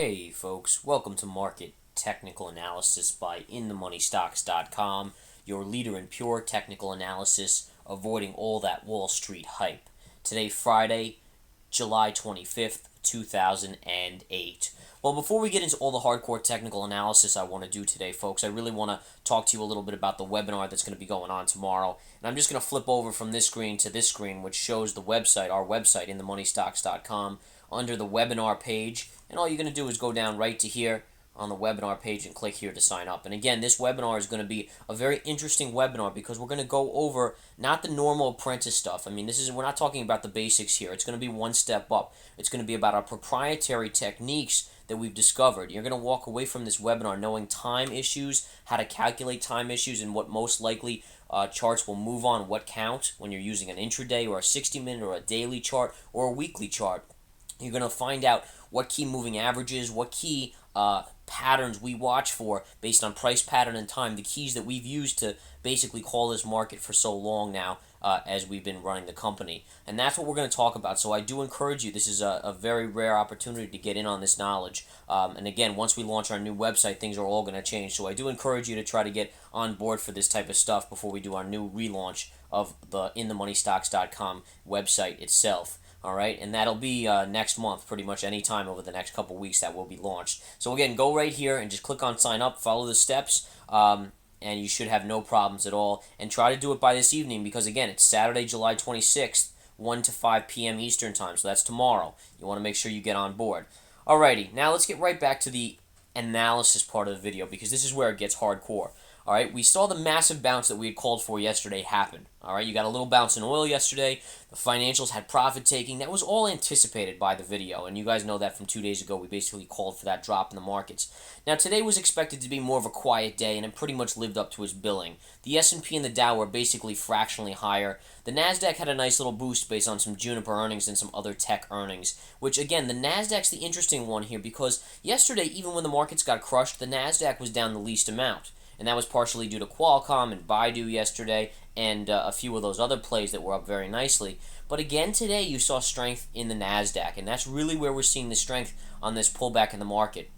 Hey folks, welcome to Market Technical Analysis by InTheMoneyStocks.com, your leader in pure technical analysis, avoiding all that Wall Street hype. Today, Friday, July 25th, 2008. Well, before we get into all the hardcore technical analysis I want to do today, folks, I really want to talk to you a little bit about the webinar that's going to be going on tomorrow. And I'm just going to flip over from this screen to this screen, which shows the website, our website, InTheMoneyStocks.com, under the webinar page. And all you're going to do is go down right to here on the webinar page and click here to sign up. And again, this webinar is going to be a very interesting webinar because we're going to go over not the normal apprentice stuff. I mean, we're not talking about the basics here. It's going to be one step up. It's going to be about our proprietary techniques that we've discovered. You're going to walk away from this webinar knowing time issues, how to calculate time issues, and what most likely charts will move on what count when you're using an intraday or a 60-minute or a daily chart or a weekly chart. You're going to find out what key moving averages, what key patterns we watch for based on price pattern and time, the keys that we've used to basically call this market for so long now as we've been running the company. And that's what we're going to talk about. So I do encourage you, this is a very rare opportunity to get in on this knowledge. And again, once we launch our new website, things are all going to change. So I do encourage you to try to get on board for this type of stuff before we do our new relaunch of the InTheMoneyStocks.com website itself. All right, and that'll be next month, pretty much any time over the next couple weeks that will be launched. So again, go right here and just click on sign up, follow the steps, and you should have no problems at all. And try to do it by this evening because again, it's Saturday, July 26th, 1 to 5 p.m. Eastern time. So that's tomorrow. You want to make sure you get on board. Alrighty, now let's get right back to the analysis part of the video because this is where it gets hardcore. All right, we saw the massive bounce that we had called for yesterday happen. All right, you got a little bounce in oil yesterday. The financials had profit taking. That was all anticipated by the video, and you guys know that from 2 days ago. We basically called for that drop in the markets. Now, today was expected to be more of a quiet day, and it pretty much lived up to its billing. The S&P and the Dow were basically fractionally higher. The Nasdaq had a nice little boost based on some Juniper earnings and some other tech earnings, which, again, the Nasdaq's the interesting one here because yesterday, even when the markets got crushed, the Nasdaq was down the least amount. And that was partially due to Qualcomm and Baidu yesterday and a few of those other plays that were up very nicely. But again today you saw strength in the Nasdaq, and that's really where we're seeing the strength on this pullback in the market.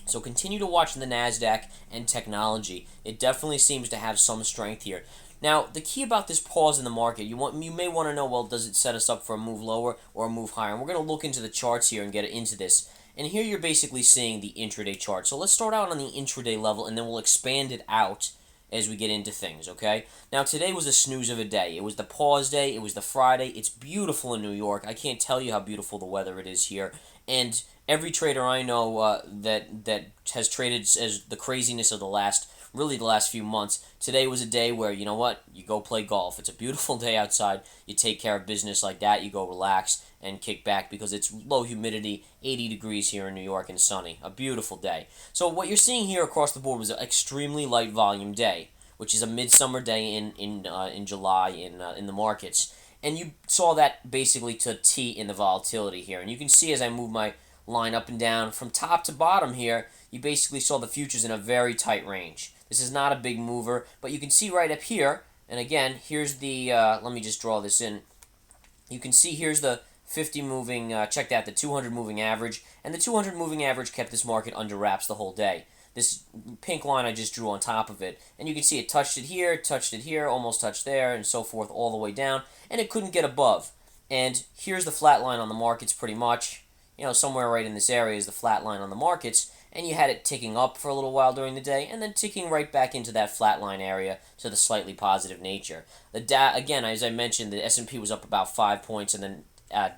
So continue to watch the Nasdaq and technology. It definitely seems to have some strength here. Now, the key about this pause in the market, you may want to know, well, does it set us up for a move lower or a move higher? And we're going to look into the charts here and get into this. And here you're basically seeing the intraday chart. So let's start out on the intraday level, and then we'll expand it out as we get into things, okay? Now, today was a snooze of a day. It was the pause day. It was the Friday. It's beautiful in New York. I can't tell you how beautiful the weather it is here. And every trader I know that has traded as the craziness of the last few months, today was a day where, you know what, you go play golf. It's a beautiful day outside. You take care of business like that. You go relax and kick back because it's low humidity, 80 degrees here in New York and sunny. A beautiful day. So what you're seeing here across the board was an extremely light volume day, which is a midsummer day in July in the markets. And you saw that basically to a T in the volatility here. And you can see as I move my line up and down from top to bottom here, you basically saw the futures in a very tight range. This is not a big mover, but you can see right up here, and again, here's the, let me just draw this in. You can see here's the 50 moving, check that, the 200 moving average, and the 200 moving average kept this market under wraps the whole day. This pink line I just drew on top of it, and you can see it touched it here, almost touched there, and so forth all the way down, and it couldn't get above. And here's the flat line on the markets pretty much. You know, somewhere right in this area is the flat line on the markets, and you had it ticking up for a little while during the day, and then ticking right back into that flat line area to the slightly positive nature. The Dow, again, as I mentioned, the S&P was up about 5 points, and then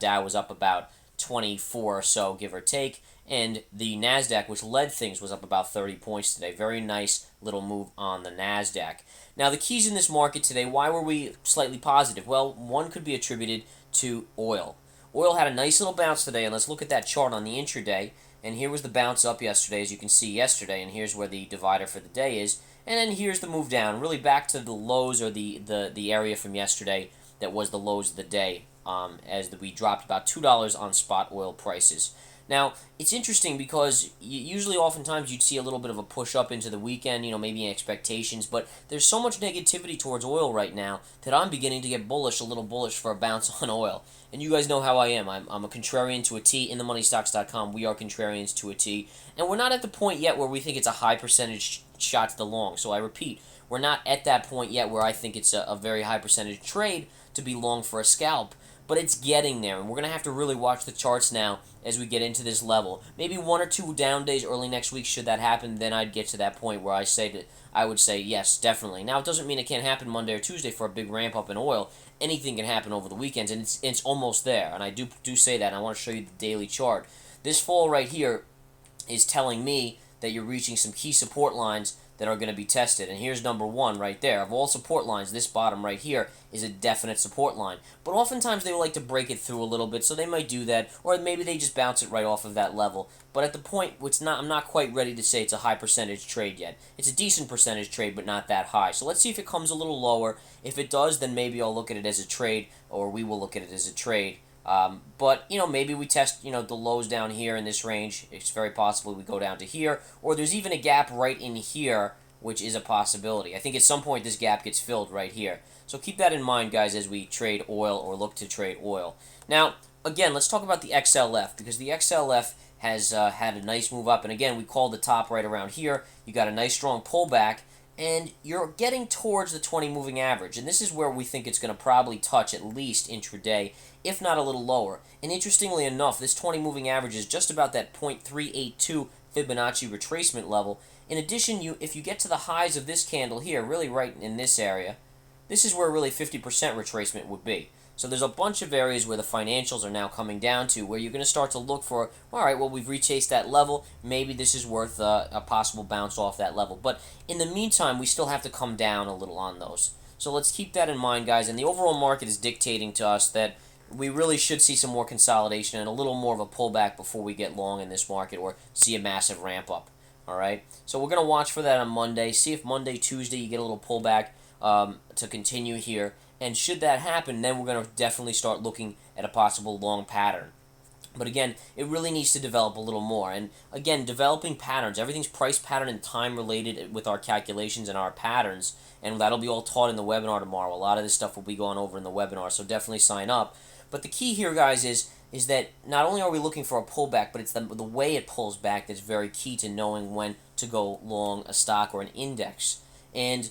Dow was up about 24 or so, give or take, and the Nasdaq, which led things, was up about 30 points today. Very nice little move on the Nasdaq. Now, the keys in this market today, why were we slightly positive? Well, one could be attributed to oil. Oil had a nice little bounce today, and let's look at that chart on the intraday. And here was the bounce up yesterday, as you can see yesterday, and here's where the divider for the day is. And then here's the move down, really back to the lows or the area from yesterday that was the lows of the day, as we dropped about $2 on spot oil prices. Now, it's interesting because usually oftentimes you'd see a little bit of a push up into the weekend, maybe expectations, but there's so much negativity towards oil right now that I'm beginning to get bullish, a little bullish for a bounce on oil. And you guys know how I am. I'm a contrarian to a T. In themoneystocks.com, we are contrarians to a T. And we're not at the point yet where we think it's a high percentage shot to the long. So I repeat, we're not at that point yet where I think it's a very high percentage trade to be long for a scalp. But it's getting there, and we're going to have to really watch the charts now as we get into this level. Maybe 1 or 2 down days early next week. Should that happen, then I'd get to that point where I would say yes, definitely. Now, it doesn't mean it can't happen Monday or Tuesday for a big ramp up in oil. Anything can happen over the weekends, and it's almost there. And I do say that, and I want to show you the daily chart. This fall right here is telling me that you're reaching some key support lines that are going to be tested. And here's number one right there. Of all support lines, this bottom right here is a definite support line. But oftentimes they like to break it through a little bit, so they might do that, or maybe they just bounce it right off of that level. But at the point, I'm not quite ready to say it's a high percentage trade yet. It's a decent percentage trade, but not that high. So let's see if it comes a little lower. If it does, then maybe I'll look at it as a trade, or we will look at it as a trade. But, maybe we test, the lows down here in this range. It's very possible we go down to here. Or there's even a gap right in here, which is a possibility. I think at some point this gap gets filled right here. So keep that in mind, guys, as we trade oil or look to trade oil. Now, again, let's talk about the XLF, because the XLF has had a nice move up. And again, we called the top right around here. You got a nice strong pullback, and you're getting towards the 20 moving average, and this is where we think it's going to probably touch at least intraday, if not a little lower. And interestingly enough, this 20 moving average is just about that 0.382 Fibonacci retracement level. In addition, if you get to the highs of this candle here, really right in this area, this is where really 50% retracement would be. So there's a bunch of areas where the financials are now coming down to, where you're going to start to look for, all right, well, we've retraced that level. Maybe this is worth a possible bounce off that level. But in the meantime, we still have to come down a little on those. So let's keep that in mind, guys. And the overall market is dictating to us that we really should see some more consolidation and a little more of a pullback before we get long in this market or see a massive ramp up. All right, so we're going to watch for that on Monday. See if Monday, Tuesday, you get a little pullback to continue here. And should that happen, then we're going to definitely start looking at a possible long pattern. But again, it really needs to develop a little more. And again, developing patterns. Everything's price pattern and time related with our calculations and our patterns. And that'll be all taught in the webinar tomorrow. A lot of this stuff will be going over in the webinar, so definitely sign up. But the key here, guys, is that not only are we looking for a pullback, but it's the way it pulls back that's very key to knowing when to go long a stock or an index. And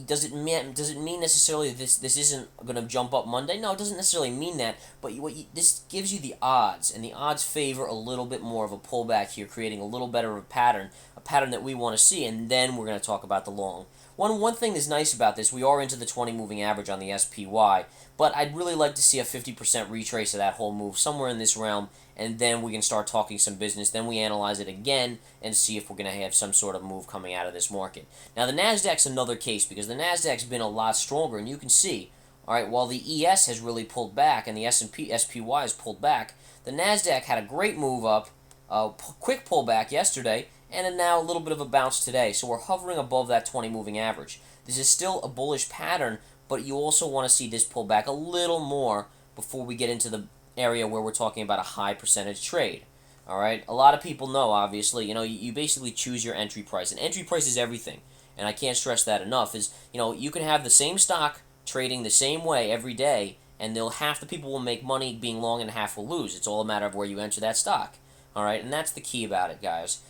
does it mean necessarily that this isn't going to jump up Monday? No, it doesn't necessarily mean that, but this gives you the odds, and the odds favor a little bit more of a pullback here, creating a little better of a pattern that we want to see, and then we're going to talk about the long. One thing that's nice about this, we are into the 20 moving average on the SPY, but I'd really like to see a 50% retrace of that whole move, somewhere in this realm, and then we can start talking some business. Then we analyze it again and see if we're going to have some sort of move coming out of this market. Now, the NASDAQ's another case, because the NASDAQ's been a lot stronger, and you can see, all right, while the ES has really pulled back and the S&P, SPY has pulled back, the NASDAQ had a great move up, quick pullback yesterday, and now a little bit of a bounce today. So we're hovering above that 20 moving average. This is still a bullish pattern, but you also want to see this pull back a little more before we get into the area where we're talking about a high percentage trade. All right, a lot of people know, obviously, you basically choose your entry price, and entry price is everything. And I can't stress that enough. You can have the same stock trading the same way every day, and half the people will make money being long and half will lose. It's all a matter of where you enter that stock. All right, and that's the key about it, guys.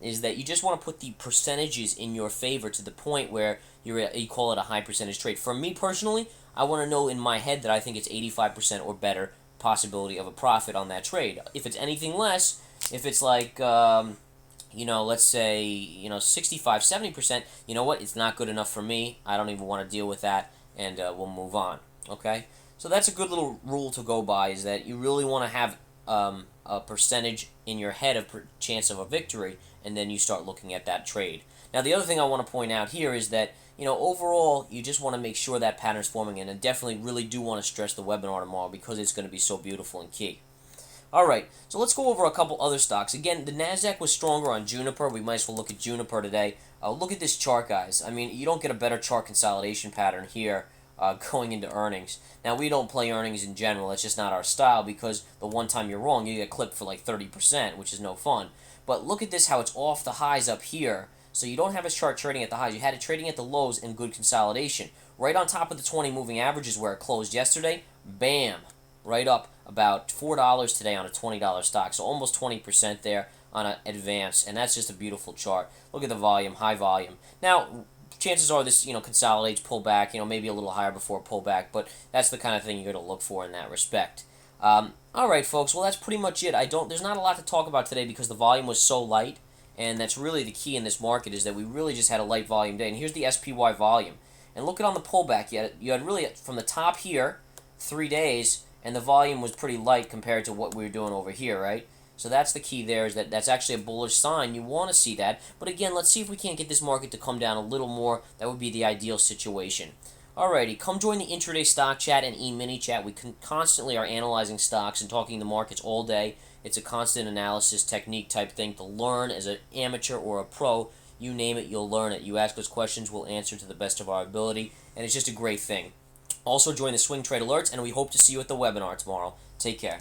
Is that you just want to put the percentages in your favor to the point where you call it a high percentage trade. For me personally, I want to know in my head that I think it's 85% or better possibility of a profit on that trade. If it's anything less, if it's like, let's say, 65, 70%, you know what? It's not good enough for me. I don't even want to deal with that, and we'll move on. Okay? So that's a good little rule to go by, is that you really want to have a percentage in your head of chance of a victory, and then you start looking at that trade. Now, the other thing I want to point out here is that, overall, you just want to make sure that pattern's forming, and I definitely really do want to stress the webinar tomorrow because it's going to be so beautiful and key. All right, so let's go over a couple other stocks. Again, the NASDAQ was stronger on Juniper. We might as well look at Juniper today. Look at this chart, guys. I mean, you don't get a better chart consolidation pattern here going into earnings. Now, we don't play earnings in general. It's just not our style because the one time you're wrong, you get clipped for like 30%, which is no fun. But look at this, how it's off the highs up here. So you don't have a chart trading at the highs. You had it trading at the lows in good consolidation. Right on top of the 20 moving averages where it closed yesterday, bam, right up about $4 today on a $20 stock. So almost 20% there on an advance, and that's just a beautiful chart. Look at the volume, high volume. Now, chances are this, consolidates, pull back, maybe a little higher before pullback, but that's the kind of thing you're going to look for in that respect. All right, folks. Well, that's pretty much it. There's not a lot to talk about today because the volume was so light, and that's really the key in this market is that we really just had a light volume day. And here's the SPY volume, and look at on the pullback. You had really from the top here, 3 days, and the volume was pretty light compared to what we were doing over here, right? So that's the key there, is that's actually a bullish sign. You want to see that. But again, let's see if we can't get this market to come down a little more. That would be the ideal situation. Alrighty, come join the intraday stock chat and E-Mini chat. We constantly are analyzing stocks and talking the markets all day. It's a constant analysis technique type thing to learn as an amateur or a pro. You name it, you'll learn it. You ask us questions, we'll answer to the best of our ability. And it's just a great thing. Also join the Swing Trade Alerts, and we hope to see you at the webinar tomorrow. Take care.